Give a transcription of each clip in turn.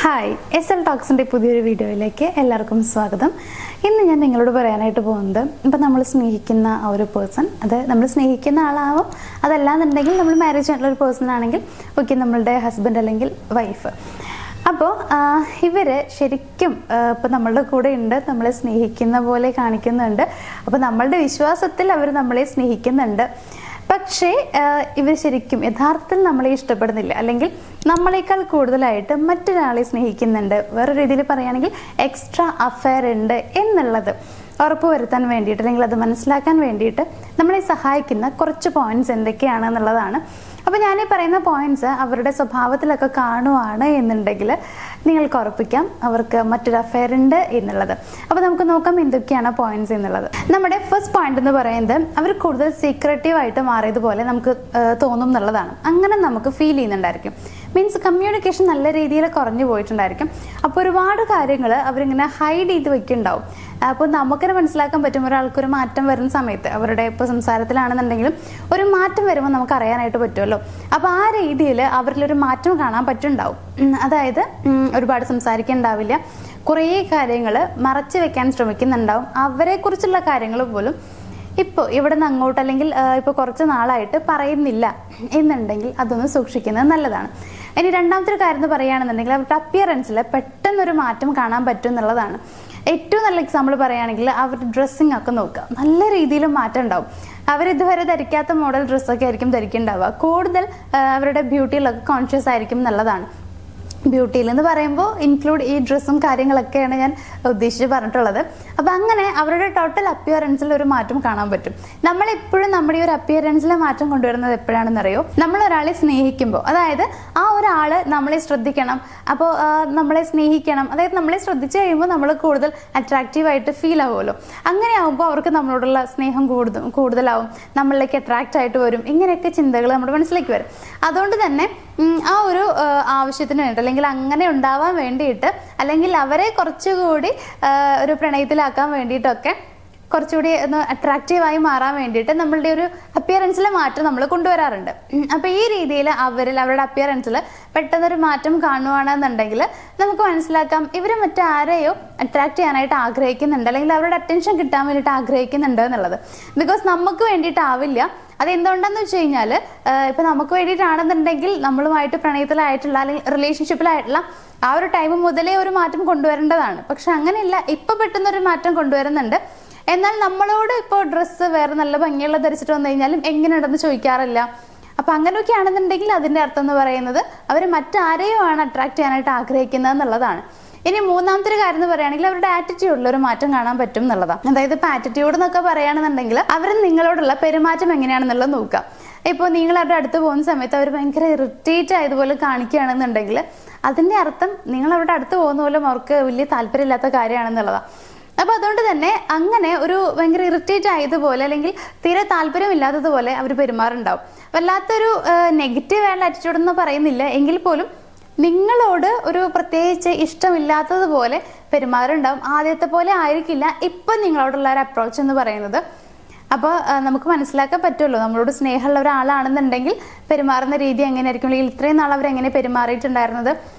Hi SL ടോക്സിൻ്റെ പുതിയൊരു വീഡിയോയിലേക്ക് എല്ലാവർക്കും സ്വാഗതം. ഇന്ന് ഞാൻ നിങ്ങളോട് പറയാനായിട്ട് പോകുന്നത്, ഇപ്പം നമ്മൾ സ്നേഹിക്കുന്ന ആ ഒരു പേഴ്സൺ, അത് നമ്മൾ സ്നേഹിക്കുന്ന ആളാവും, അതല്ലാന്നുണ്ടെങ്കിൽ നമ്മൾ മാരേജ് ആയിട്ടുള്ള ഒരു പേഴ്സൺ ആണെങ്കിൽ ഓക്കെ, നമ്മളുടെ ഹസ്ബൻഡ് അല്ലെങ്കിൽ വൈഫ്. അപ്പോൾ ഇവർ ശരിക്കും ഇപ്പം നമ്മളുടെ കൂടെ ഉണ്ട്, നമ്മളെ സ്നേഹിക്കുന്ന പോലെ കാണിക്കുന്നുണ്ട്. അപ്പോൾ നമ്മളുടെ വിശ്വാസത്തിൽ അവർ നമ്മളെ സ്നേഹിക്കുന്നുണ്ട്. പക്ഷേ ഇവർ ശരിക്കും യഥാർത്ഥത്തിൽ നമ്മളെ ഇഷ്ടപ്പെടുന്നില്ല, അല്ലെങ്കിൽ നമ്മളെക്കാൾ കൂടുതലായിട്ട് മറ്റൊരാളെ സ്നേഹിക്കുന്നുണ്ട്. വേറെ രീതിയിൽ പറയുകയാണെങ്കിൽ എക്സ്ട്രാ അഫെയർ ഉണ്ട് എന്നുള്ളത് ഉറപ്പുവരുത്താൻ വേണ്ടിയിട്ട്, അല്ലെങ്കിൽ അത് മനസ്സിലാക്കാൻ വേണ്ടിയിട്ട് നമ്മളെ സഹായിക്കുന്ന കുറച്ച് പോയിന്റ്സ് എന്തൊക്കെയാണെന്നുള്ളതാണ്. അപ്പോൾ ഞാൻ ഈ പറയുന്ന പോയിന്റ്സ് അവരുടെ സ്വഭാവത്തിലൊക്കെ കാണുവാണ് എന്നുണ്ടെങ്കിൽ നിങ്ങൾക്ക് ഉറപ്പിക്കാം അവർക്ക് മറ്റൊരു അഫെയർ ഉണ്ട് എന്നുള്ളത്. അപ്പോൾ നമുക്ക് നോക്കാം എന്തൊക്കെയാണ് പോയിന്റ്സ് എന്നുള്ളത്. നമ്മുടെ ഫസ്റ്റ് പോയിന്റ് എന്ന് പറയുന്നത്, അവർ കൂടുതൽ സീക്രട്ടീവായിട്ട് മാറിയതുപോലെ നമുക്ക് തോന്നും എന്നുള്ളതാണ്. അങ്ങനെ നമുക്ക് ഫീൽ ചെയ്യുന്നുണ്ടായിരിക്കും. മീൻസ് കമ്മ്യൂണിക്കേഷൻ നല്ല രീതിയിൽ കുറഞ്ഞു പോയിട്ടുണ്ടായിരിക്കും. അപ്പോൾ ഒരുപാട് കാര്യങ്ങൾ അവരിങ്ങനെ ഹൈഡ് ചെയ്ത് വെക്കുന്നുണ്ടാവും. അപ്പോൾ നമുക്കെന്നെ മനസ്സിലാക്കാൻ പറ്റും ഒരാൾക്കൊരു മാറ്റം വരുന്ന സമയത്ത്, അവരുടെ ഇപ്പോൾ സംസാരത്തിലാണെന്നുണ്ടെങ്കിലും ഒരു മാറ്റം വരുമ്പോൾ നമുക്ക് അറിയാനായിട്ട് പറ്റുമല്ലോ. അപ്പോൾ ആ രീതിയിൽ അവരിലൊരു മാറ്റം കാണാൻ പറ്റുന്നുണ്ടാവും. അതായത് ഒരുപാട് സംസാരിക്കുന്നുണ്ടാവില്ല, കുറേ കാര്യങ്ങൾ മറച്ചു വെക്കാൻ ശ്രമിക്കുന്നുണ്ടാവും. അവരെക്കുറിച്ചുള്ള കാര്യങ്ങൾ പോലും ഇപ്പോൾ ഇവിടെ നിന്ന് അങ്ങോട്ട്, അല്ലെങ്കിൽ ഇപ്പോൾ കുറച്ച് നാളായിട്ട് പറയുന്നില്ല എന്നുണ്ടെങ്കിൽ അതൊന്ന് സൂക്ഷിക്കുന്നത് നല്ലതാണ്. ഇനി രണ്ടാമത്തെ ഒരു കാര്യം എന്ന് പറയുകയാണെന്നുണ്ടെങ്കിൽ, അവരുടെ അപ്പിയറൻസിൽ പെട്ടെന്നൊരു മാറ്റം കാണാൻ പറ്റും എന്നുള്ളതാണ്. ഏറ്റവും നല്ല എക്സാമ്പിൾ പറയുകയാണെങ്കിൽ അവരുടെ ഡ്രസ്സിങ് ഒക്കെ നോക്കുക, നല്ല രീതിയിൽ മാറ്റം ഉണ്ടാവും. അവരിതുവരെ ധരിക്കാത്ത മോഡൽ ഡ്രസ്സൊക്കെ ആയിരിക്കും ധരിക്കുന്നുണ്ടാവുക. കൂടുതൽ അവരുടെ ബ്യൂട്ടിയിലൊക്കെ കോൺഷ്യസ് ആയിരിക്കും എന്നുള്ളതാണ്. ബ്യൂട്ടിയിൽ എന്ന് പറയുമ്പോൾ ഇൻക്ലൂഡ് ഈ ഡ്രസ്സും കാര്യങ്ങളൊക്കെയാണ് ഞാൻ ഉദ്ദേശിച്ച് പറഞ്ഞിട്ടുള്ളത്. അപ്പം അങ്ങനെ അവരുടെ ടോട്ടൽ അപ്പിയറൻസിൽ ഒരു മാറ്റം കാണാൻ പറ്റും. നമ്മളെപ്പോഴും നമ്മുടെ ഈ ഒരു അപ്പിയറൻസിൽ മാറ്റം കൊണ്ടുവരുന്നത് എപ്പോഴാണെന്നറിയോ? നമ്മൾ ഒരാളെ സ്നേഹിക്കുമ്പോൾ, അതായത് ആ ഒരാൾ നമ്മളെ ശ്രദ്ധിക്കണം, അപ്പോൾ നമ്മളെ സ്നേഹിക്കണം, അതായത് നമ്മളെ ശ്രദ്ധിച്ചു കഴിയുമ്പോൾ നമ്മൾ കൂടുതൽ അട്രാക്റ്റീവായിട്ട് ഫീൽ ആവുമല്ലോ. അങ്ങനെ ആകുമ്പോൾ അവർക്ക് നമ്മളോടുള്ള സ്നേഹം കൂടുതലാവും, നമ്മളിലേക്ക് അട്രാക്റ്റ് ആയിട്ട് വരും. ഇങ്ങനെയൊക്കെ ചിന്തകൾ നമ്മുടെ മനസ്സിലേക്ക് വരും. അതുകൊണ്ട് തന്നെ ആ ഒരു ആവശ്യത്തിന് വേണ്ടി, അല്ലെങ്കിൽ അങ്ങനെ ഉണ്ടാവാൻ വേണ്ടിയിട്ട്, അല്ലെങ്കിൽ അവരെ കുറച്ചുകൂടി ഒരു പ്രണയത്തിലാക്കാൻ വേണ്ടിയിട്ടൊക്കെ, കുറച്ചുകൂടി ഒന്ന് അട്രാക്റ്റീവായി മാറാൻ വേണ്ടിയിട്ട് നമ്മളുടെ ഒരു അപ്പിയറൻസിലെ മാറ്റം നമ്മൾ കൊണ്ടുവരാറുണ്ട്. അപ്പോൾ ഈ രീതിയിൽ അവരുടെ അപ്പിയറൻസിൽ പെട്ടെന്നൊരു മാറ്റം കാണുകയാണെന്നുണ്ടെങ്കിൽ നമുക്ക് മനസ്സിലാക്കാം ഇവർ മറ്റാരെയോ അട്രാക്ട് ചെയ്യാനായിട്ട് ആഗ്രഹിക്കുന്നുണ്ട്, അല്ലെങ്കിൽ അവരുടെ അറ്റൻഷൻ കിട്ടാൻ വേണ്ടിയിട്ട് ആഗ്രഹിക്കുന്നുണ്ട് എന്നുള്ളത്. ബിക്കോസ് നമുക്ക് വേണ്ടിയിട്ടാവില്ല. അതെന്തുകൊണ്ടാന്ന് വെച്ച് കഴിഞ്ഞാൽ, ഇപ്പം നമുക്ക് വേണ്ടിയിട്ടാണെന്നുണ്ടെങ്കിൽ നമ്മളുമായിട്ട് പ്രണയത്തിലായിട്ടുള്ള അല്ലെങ്കിൽ റിലേഷൻഷിപ്പിലായിട്ടുള്ള ആ ഒരു ടൈം മുതലേ ഒരു മാറ്റം കൊണ്ടുവരേണ്ടതാണ്. പക്ഷെ അങ്ങനെയല്ല, ഇപ്പം പെട്ടെന്നൊരു മാറ്റം കൊണ്ടുവരുന്നുണ്ട്. എന്നാൽ നമ്മളോട് ഇപ്പോൾ ഡ്രസ്സ് വേറെ നല്ല ഭംഗിയുള്ള ധരിച്ചിട്ട് വന്നു കഴിഞ്ഞാലും എങ്ങനെയുണ്ടെന്ന് ചോദിക്കാറില്ല. അപ്പം അങ്ങനെയൊക്കെ ആണെന്നുണ്ടെങ്കിൽ അതിൻ്റെ അർത്ഥം എന്ന് പറയുന്നത് അവർ മറ്റാരെയോ ആണ് അട്രാക്ട് ചെയ്യാനായിട്ട് ആഗ്രഹിക്കുന്നത് എന്നുള്ളതാണ്. ഇനി മൂന്നാമത്തെ ഒരു കാര്യം എന്ന് പറയുകയാണെങ്കിൽ, അവരുടെ ആറ്റിറ്റ്യൂഡിൽ ഒരു മാറ്റം കാണാൻ പറ്റും എന്നുള്ളതാണ്. അതായത് ഇപ്പം ആറ്റിറ്റ്യൂഡ് എന്നൊക്കെ പറയുകയാണെന്നുണ്ടെങ്കിൽ അവർ നിങ്ങളോടുള്ള പെരുമാറ്റം എങ്ങനെയാണെന്നുള്ളത് നോക്കുക. ഇപ്പോൾ നിങ്ങൾ അവരുടെ അടുത്ത് പോകുന്ന സമയത്ത് അവർ ഭയങ്കര ഇറിറ്റേറ്റ് ആയതുപോലെ കാണിക്കുകയാണെന്നുണ്ടെങ്കിൽ അതിൻ്റെ അർത്ഥം നിങ്ങൾ അവരുടെ അടുത്ത് പോകുന്ന പോലും അവർക്ക് വലിയ താല്പര്യമില്ലാത്ത കാര്യമാണെന്നുള്ളതാണ്. അപ്പോൾ അതുകൊണ്ട് തന്നെ അങ്ങനെ ഒരു ഭയങ്കര ഇറിറ്റേറ്റ് ആയതുപോലെ, അല്ലെങ്കിൽ തീരെ താല്പര്യമില്ലാത്തതുപോലെ അവർ പെരുമാറുണ്ടാവും. വല്ലാത്തൊരു നെഗറ്റീവ് ആയിട്ടുള്ള ആറ്റിറ്റ്യൂഡ് എന്ന് പറയുന്നില്ല, എങ്കിൽ പോലും നിങ്ങളോട് ഒരു പ്രത്യേകിച്ച് ഇഷ്ടമില്ലാത്തതുപോലെ പെരുമാറുണ്ടാവും. ആദ്യത്തെ പോലെ ആയിരിക്കില്ല ഇപ്പം നിങ്ങളോടുള്ള ഒരു അപ്രോച്ച് എന്ന് പറയുന്നത്. അപ്പോൾ നമുക്ക് മനസ്സിലാക്കാൻ പറ്റുമല്ലോ, നമ്മളോട് സ്നേഹമുള്ള ഒരാളാണെന്നുണ്ടെങ്കിൽ പെരുമാറുന്ന രീതി എങ്ങനെയായിരിക്കും, അല്ലെങ്കിൽ ഇത്രയും നാൾ അവരെങ്ങനെ പെരുമാറിയിട്ടുണ്ടായിരുന്നത്,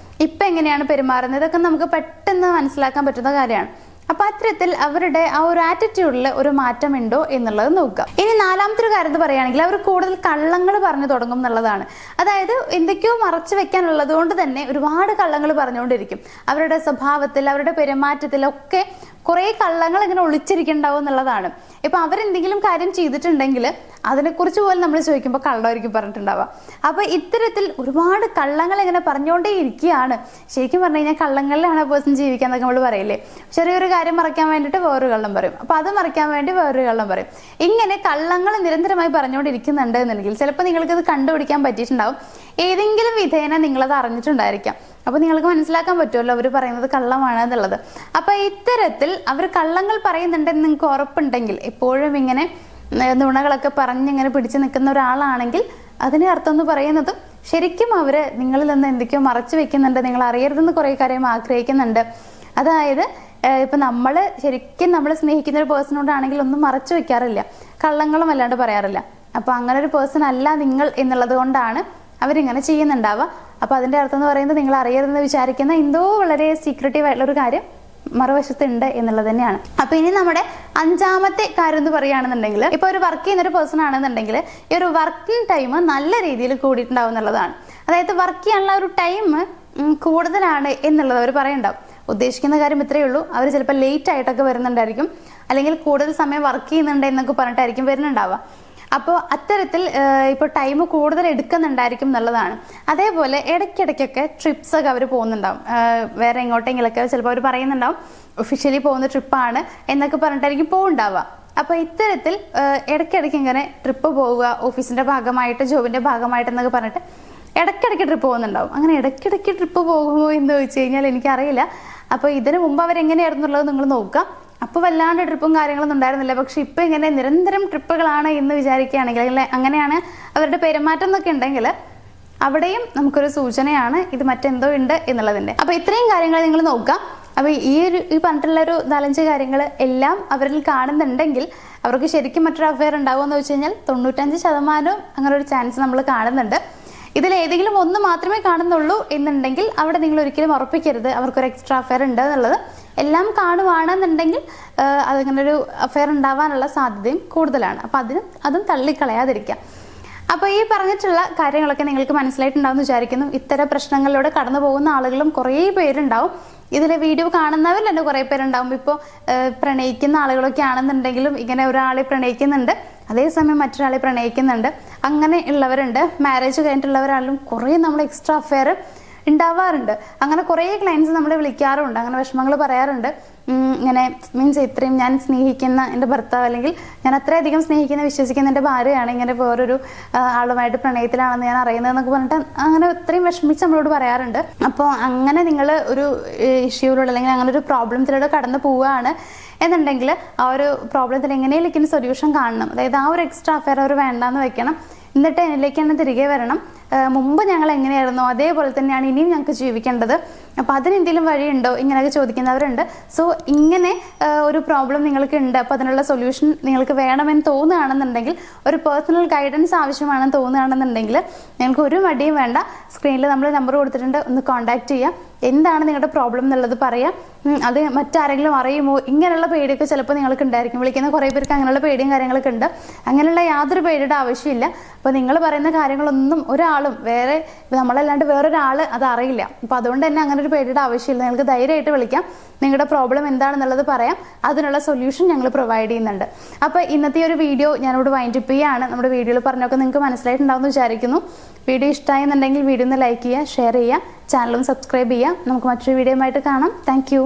ഇപ്പം എങ്ങനെയാണ് പെരുമാറുന്നത്, ഇതൊക്കെ നമുക്ക് പെട്ടെന്ന് മനസ്സിലാക്കാൻ പറ്റുന്ന കാര്യമാണ്. അപ്പൊ അത്തരത്തിൽ അവരുടെ ആ ഒരു ആറ്റിറ്റ്യൂഡിൽ ഒരു മാറ്റം ഉണ്ടോ എന്നുള്ളത് നോക്കുക. ഇനി നാലാമത്തെ ഒരു കാര്യം എന്ന് പറയുകയാണെങ്കിൽ, അവർ കൂടുതൽ കള്ളങ്ങൾ പറഞ്ഞു തുടങ്ങും എന്നുള്ളതാണ്. അതായത് എന്തൊക്കെയോ മറച്ചു വെക്കാനുള്ളത് കൊണ്ട് തന്നെ ഒരുപാട് കള്ളങ്ങൾ പറഞ്ഞുകൊണ്ടിരിക്കും. അവരുടെ സ്വഭാവത്തിൽ, അവരുടെ പെരുമാറ്റത്തിലൊക്കെ കുറേ കള്ളങ്ങൾ ഇങ്ങനെ ഒളിച്ചിരിക്കുന്നുണ്ടാവും എന്നുള്ളതാണ്. ഇപ്പം അവരെന്തെങ്കിലും കാര്യം ചെയ്തിട്ടുണ്ടെങ്കിൽ അതിനെക്കുറിച്ച് പോലും നമ്മൾ ചോദിക്കുമ്പോൾ കള്ളമായിരിക്കും പറഞ്ഞിട്ടുണ്ടാവുക. അപ്പോൾ ഇത്തരത്തിൽ ഒരുപാട് കള്ളങ്ങൾ ഇങ്ങനെ പറഞ്ഞുകൊണ്ടേ ഇരിക്കുകയാണ്. ശരിക്കും പറഞ്ഞു കഴിഞ്ഞാൽ കള്ളങ്ങളിലാണ് ആ പേഴ്സൺ ജീവിക്കുക എന്നൊക്കെ നമ്മൾ പറയില്ലേ. ചെറിയൊരു കാര്യം മറയ്ക്കാൻ വേണ്ടിയിട്ട് വേറൊരു കള്ളം പറയും, അപ്പോൾ അത് മറയ്ക്കാൻ വേണ്ടി വേറൊരു കള്ളം പറയും. ഇങ്ങനെ കള്ളങ്ങൾ നിരന്തരമായി പറഞ്ഞുകൊണ്ടിരിക്കുന്നുണ്ട് എന്നുണ്ടെങ്കിൽ ചിലപ്പോൾ നിങ്ങൾക്കത് കണ്ടുപിടിക്കാൻ പറ്റിയിട്ടുണ്ടാവും. ഏതെങ്കിലും വിധേന നിങ്ങളത് അറിഞ്ഞിട്ടുണ്ടായിരിക്കാം. അപ്പോൾ നിങ്ങൾക്ക് മനസ്സിലാക്കാൻ പറ്റുമല്ലോ അവർ പറയുന്നത് കള്ളമാണ് എന്നുള്ളത്. അപ്പോൾ ഇത്തരത്തിൽ അവർ കള്ളങ്ങൾ പറയുന്നുണ്ടെന്ന് നിങ്ങൾക്ക് ഉറപ്പുണ്ടെങ്കിൽ, എപ്പോഴും ഇങ്ങനെ നുണകളൊക്കെ പറഞ്ഞിങ്ങനെ പിടിച്ചു നിൽക്കുന്ന ഒരാളാണെങ്കിൽ അതിന് അർത്ഥം എന്ന് പറയുന്നത് ശരിക്കും അവർ നിങ്ങളിൽ നിന്ന് എന്തൊക്കെയോ മറച്ചു വെക്കുന്നുണ്ട്, നിങ്ങൾ അറിയരുതെന്ന് കുറേ കാര്യം ആഗ്രഹിക്കുന്നുണ്ട്. അതായത് ഇപ്പം നമ്മൾ ശരിക്കും നമ്മൾ സ്നേഹിക്കുന്ന ഒരു പേഴ്സണോടാണെങ്കിൽ ഒന്നും മറച്ചു വെക്കാറില്ല, കള്ളങ്ങളും അല്ലാണ്ട് പറയാറില്ല. അപ്പോൾ അങ്ങനെ ഒരു പേഴ്സൺ അല്ല നിങ്ങൾ എന്നുള്ളത് കൊണ്ടാണ് അവരിങ്ങനെ ചെയ്യുന്നുണ്ടാവുക. അപ്പോൾ അതിൻ്റെ അർത്ഥം എന്ന് പറയുന്നത് നിങ്ങൾ അറിയരുതെന്ന് വിചാരിക്കുന്ന എന്തോ വളരെ സീക്രട്ടീവ് ആയിട്ടുള്ള ഒരു കാര്യം മറുവശത്തുണ്ട് എന്നുള്ളത് തന്നെയാണ്. അപ്പൊ ഇനി നമ്മുടെ 5ാമത്തെ കാര്യം എന്ന് പറയുകയാണെന്നുണ്ടെങ്കിൽ, ഇപ്പൊ ഒരു വർക്ക് ചെയ്യുന്ന ഒരു പേഴ്സൺ ആണെന്നുണ്ടെങ്കിൽ ഈ ഒരു വർക്കിംഗ് ടൈം നല്ല രീതിയിൽ കൂടിയിട്ടുണ്ടാവും എന്നുള്ളതാണ്. അതായത് വർക്ക് ചെയ്യാനുള്ള ഒരു ടൈം കൂടുതലാണ് എന്നുള്ളത് അവർ പറയുന്നുണ്ടാവും. ഉദ്ദേശിക്കുന്ന കാര്യം ഇത്രയേ ഉള്ളൂ. അവർ ചിലപ്പോൾ ലേറ്റ് ആയിട്ടൊക്കെ വരുന്നുണ്ടായിരിക്കും, അല്ലെങ്കിൽ കൂടുതൽ സമയം വർക്ക് ചെയ്യുന്നുണ്ട് എന്നൊക്കെ പറഞ്ഞിട്ടായിരിക്കും വരുന്നുണ്ടാവുക. അപ്പോൾ അത്തരത്തിൽ ഇപ്പോൾ ടൈം കൂടുതൽ എടുക്കുന്നുണ്ടായിരിക്കും എന്നുള്ളതാണ്. അതേപോലെ ഇടയ്ക്കിടയ്ക്കൊക്കെ ട്രിപ്സ് ഒക്കെ അവർ പോകുന്നുണ്ടാവും, വേറെ എങ്ങോട്ടെങ്കിലൊക്കെ ചിലപ്പോൾ അവർ പറയുന്നുണ്ടാവും ഒഫീഷ്യലി പോകുന്ന ട്രിപ്പാണ് എന്നൊക്കെ പറഞ്ഞിട്ടായിരിക്കും പോകുന്നുണ്ടാവുക. അപ്പോൾ ഇത്തരത്തിൽ ഇടയ്ക്കിടയ്ക്ക് ഇങ്ങനെ ട്രിപ്പ് പോവുക, ഓഫീസിൻ്റെ ഭാഗമായിട്ട് ജോബിൻ്റെ ഭാഗമായിട്ട് എന്നൊക്കെ പറഞ്ഞിട്ട് ഇടയ്ക്കിടയ്ക്ക് ട്രിപ്പ് പോകുന്നുണ്ടാവും. അങ്ങനെ ഇടയ്ക്കിടയ്ക്ക് ട്രിപ്പ് പോകുമോ എന്ന് ചോദിച്ചു കഴിഞ്ഞാൽ എനിക്കറിയില്ല. അപ്പോൾ ഇതിന് മുമ്പ് അവരെങ്ങനെയായിരുന്നുള്ളത് നിങ്ങൾ നോക്കുക. അപ്പോൾ വല്ലാണ്ട് ട്രിപ്പും കാര്യങ്ങളൊന്നും ഉണ്ടായിരുന്നില്ല. പക്ഷെ ഇപ്പം ഇങ്ങനെ നിരന്തരം ട്രിപ്പുകളാണ് എന്ന് വിചാരിക്കുകയാണെങ്കിൽ, അല്ലെങ്കിൽ അങ്ങനെയാണ് അവരുടെ പെരുമാറ്റം എന്നൊക്കെ ഉണ്ടെങ്കിൽ അവിടെയും നമുക്കൊരു സൂചനയാണ് ഇത് മറ്റെന്തോ ഉണ്ട് എന്നുള്ളതിൻ്റെ. അപ്പോൾ ഇത്രയും കാര്യങ്ങൾ നിങ്ങൾ നോക്കുക. അപ്പോൾ ഈ പറഞ്ഞിട്ടുള്ള ഒരു 4-5 കാര്യങ്ങൾ എല്ലാം അവരിൽ കാണുന്നുണ്ടെങ്കിൽ അവർക്ക് ശരിക്കും മറ്റൊരു അഫെയർ ഉണ്ടാവുമെന്ന് വെച്ച് കഴിഞ്ഞാൽ 95% അങ്ങനെ ഒരു ചാൻസ് നമ്മൾ കാണുന്നുണ്ട്. ഇതിൽ ഏതെങ്കിലും ഒന്ന് മാത്രമേ കാണുന്നുള്ളൂ എന്നുണ്ടെങ്കിൽ അവിടെ നിങ്ങൾ ഒരിക്കലും ഉറപ്പിക്കരുത് അവർക്കൊരു എക്സ്ട്രാ അഫെയർ ഉണ്ട് എന്നുള്ളത്. എല്ലാം കാണുവാണെന്നുണ്ടെങ്കിൽ അതിങ്ങനെ ഒരു അഫെയർ ഉണ്ടാവാനുള്ള സാധ്യതയും കൂടുതലാണ്. അപ്പോൾ അതും തള്ളിക്കളയാതിരിക്കാം. അപ്പോൾ ഈ പറഞ്ഞിട്ടുള്ള കാര്യങ്ങളൊക്കെ നിങ്ങൾക്ക് മനസ്സിലായിട്ടുണ്ടാവും എന്ന് വിചാരിക്കുന്നു. ഇത്തരം പ്രശ്നങ്ങളിലൂടെ കടന്നു പോകുന്ന ആളുകളും കുറേ പേരുണ്ടാവും. ഇതിലെ വീഡിയോ കാണുന്നവരിൽ തന്നെ കുറേ പേരുണ്ടാവും. ഇപ്പോൾ പ്രണയിക്കുന്ന ആളുകളൊക്കെ ആണെന്നുണ്ടെങ്കിലും ഇങ്ങനെ ഒരാളെ പ്രണയിക്കുന്നുണ്ട്, അതേസമയം മറ്റൊരാളെ പ്രണയിക്കുന്നുണ്ട്, അങ്ങനെ ഉള്ളവരുണ്ട്. മാരേജ് കഴിഞ്ഞിട്ടുള്ളവരാണെങ്കിലും കുറേ നമ്മൾ എക്സ്ട്രാ അഫെയർ ഉണ്ടാവാറുണ്ട്. അങ്ങനെ കുറേ ക്ലയൻസ് നമ്മളെ വിളിക്കാറുണ്ട്, അങ്ങനെ വിഷമങ്ങൾ പറയാറുണ്ട്. ഇങ്ങനെ മീൻസ് ഇത്രയും ഞാൻ സ്നേഹിക്കുന്ന എൻ്റെ ഭർത്താവ്, അല്ലെങ്കിൽ ഞാൻ അത്രയധികം സ്നേഹിക്കുന്ന വിശ്വസിക്കുന്ന എൻ്റെ ഭാര്യയാണ് ഇങ്ങനെ വേറൊരു ആളുമായിട്ട് പ്രണയത്തിലാണെന്ന് ഞാൻ അറിയുന്നതെന്നൊക്കെ പറഞ്ഞിട്ട് അങ്ങനെ ഇത്രയും വിഷമിച്ച് നമ്മളോട് പറയാറുണ്ട്. അപ്പോൾ അങ്ങനെ നിങ്ങൾ ഒരു ഇഷ്യൂയിലൂടെ അല്ലെങ്കിൽ അങ്ങനെ ഒരു പ്രോബ്ലത്തിലൂടെ കടന്നു പോവുകയാണ് എന്നുണ്ടെങ്കിൽ ആ ഒരു പ്രോബ്ലത്തിന് എങ്ങനെയെങ്കിലും സൊല്യൂഷൻ കാണണം. അതായത് ആ ഒരു എക്സ്ട്രാ അഫെയർ അവർ വേണ്ടാന്ന് വെക്കണം, എന്നിട്ട് എന്നിലേക്ക് തന്നെ തിരികെ വരണം. മുമ്പ് ഞങ്ങൾ എങ്ങനെയായിരുന്നോ അതേപോലെ തന്നെയാണ് ഇനിയും ഞങ്ങൾക്ക് ജീവിക്കേണ്ടത്. അപ്പോൾ അതിനെന്തെങ്കിലും വഴിയുണ്ടോ ഇങ്ങനെയൊക്കെ ചോദിക്കുന്നവരുണ്ട്. സോ ഇങ്ങനെ ഒരു പ്രോബ്ലം നിങ്ങൾക്ക് ഉണ്ട്, അപ്പോൾ അതിനുള്ള സൊല്യൂഷൻ നിങ്ങൾക്ക് വേണമെന്ന് തോന്നുകയാണെന്നുണ്ടെങ്കിൽ, ഒരു പേഴ്സണൽ ഗൈഡൻസ് ആവശ്യമാണെന്ന് തോന്നുകയാണെന്നുണ്ടെങ്കിൽ നിങ്ങൾക്ക് ഒരു മടിയും വേണ്ട. സ്ക്രീനിൽ നമ്മൾ നമ്പർ കൊടുത്തിട്ടുണ്ട്, ഒന്ന് കോൺടാക്ട് ചെയ്യാം. എന്താണ് നിങ്ങളുടെ പ്രോബ്ലം എന്നുള്ളത് പറയാം. അത് മറ്റാരെങ്കിലും അറിയുമോ ഇങ്ങനെയുള്ള പേടിയൊക്കെ ചിലപ്പോൾ നിങ്ങൾക്ക് ഉണ്ടായിരിക്കും. വിളിക്കുന്ന കുറേ പേർക്ക് അങ്ങനെയുള്ള പേടിയും കാര്യങ്ങളൊക്കെ ഉണ്ട്. അങ്ങനെയുള്ള യാതൊരു പേടിയുടെ ആവശ്യമില്ല. അപ്പോൾ നിങ്ങൾ പറയുന്ന കാര്യങ്ങളൊന്നും ഒരാളും വേറെ നമ്മളല്ലാണ്ട് വേറൊരാൾ അത് അറിയില്ല. അപ്പോൾ അതുകൊണ്ട് തന്നെ അങ്ങനെ ഒരു പേടിയുടെ ആവശ്യമില്ല. നിങ്ങൾക്ക് ധൈര്യമായിട്ട് വിളിക്കാം, നിങ്ങളുടെ പ്രോബ്ലം എന്താണെന്നുള്ളത് പറയാം, അതിനുള്ള സൊല്യൂഷൻ ഞങ്ങൾ പ്രൊവൈഡ് ചെയ്യുന്നുണ്ട്. അപ്പോൾ ഇന്നത്തെ ഒരു വീഡിയോ ഞാനിവിടെ വൈൻഡപ്പ് ചെയ്യുകയാണ്. നമ്മുടെ വീഡിയോയിൽ പറഞ്ഞൊക്കെ നിങ്ങൾക്ക് മനസ്സിലായിട്ടുണ്ടാവുമെന്ന് വിചാരിക്കുന്നു. വീഡിയോ ഇഷ്ടമായെന്നുണ്ടെങ്കിൽ വീഡിയോ ഒന്ന് ലൈക്ക് ചെയ്യുക, ഷെയർ ചെയ്യുക, ചാനലും സബ്സ്ക്രൈബ് ചെയ്യുക. നമുക്ക് മറ്റൊരു വീഡിയോയുമായിട്ട് കാണാം. താങ്ക്